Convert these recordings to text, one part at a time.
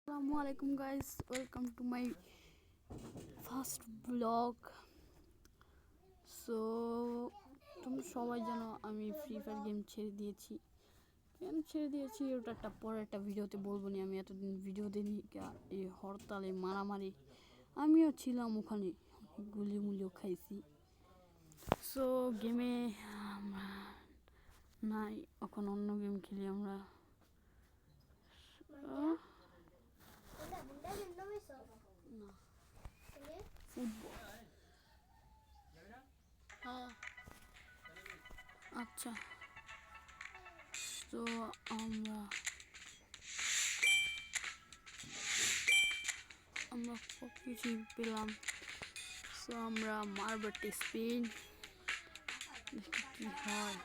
Assalamualaikum guys, welcome to my first vlog. So তোমরা সবাই জানো আমি ফ্রি ফায়ার গেম ছেড়ে দিয়েছি। কেন ছেড়ে দিয়েছি ওটা একটা পরে একটা ভিডিওতে বলবো না। আমি এতদিন ভিডিও দিইনি, এই হরতালে মারামারি আমিও ছিলাম ওখানে, গুলিও খাইছি। সো গেমে নাই, এখন অন্য গেম খেলি আমরা। আচ্ছা, তো আমরা সব কিছুই পেলাম। সো আমরা মারব একটা স্পিন, দেখি কি হয়।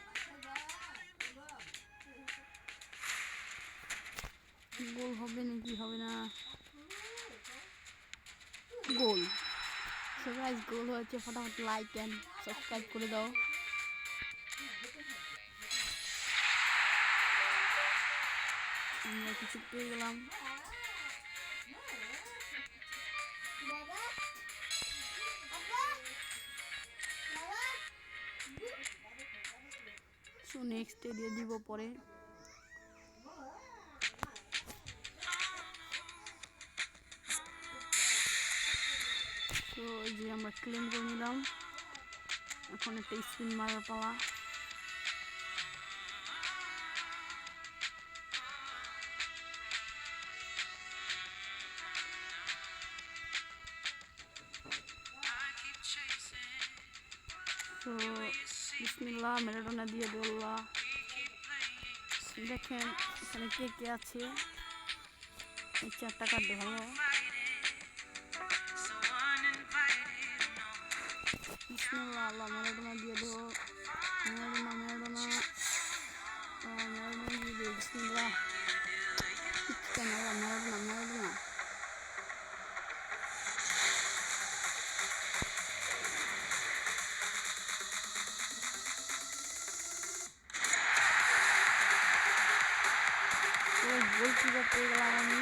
গোল হবে নাকি হবে না? গোল। সো গাইস, গোল হয়েছে। ফটাফট লাইক এন্ড সাবস্ক্রাইব করে দাও। আমরা কিছু পেয়ে গেলাম। সো নেক্সট দিয়ে দিব পরে। তো এই যে আমরা ক্লেম করে নিলাম, এখন একটা স্পিন মারার পালা। তো বিসমিল্লাহ, ম্যারাডোনা দিয়ে দৌড়লা। দেখেন এখানে কে কে আছে, এই চারটা কার্ডে ভালো। বিসমিল্লাহ, আল্লাহ ম্যারাডোনা দিয়ে দেবো। ম্যারাডোনা দিয়ে দেবো। বিসমিল্লাহ, ম্যারাডোনা। গোলকিপার পেয়ে গেলাম আমি।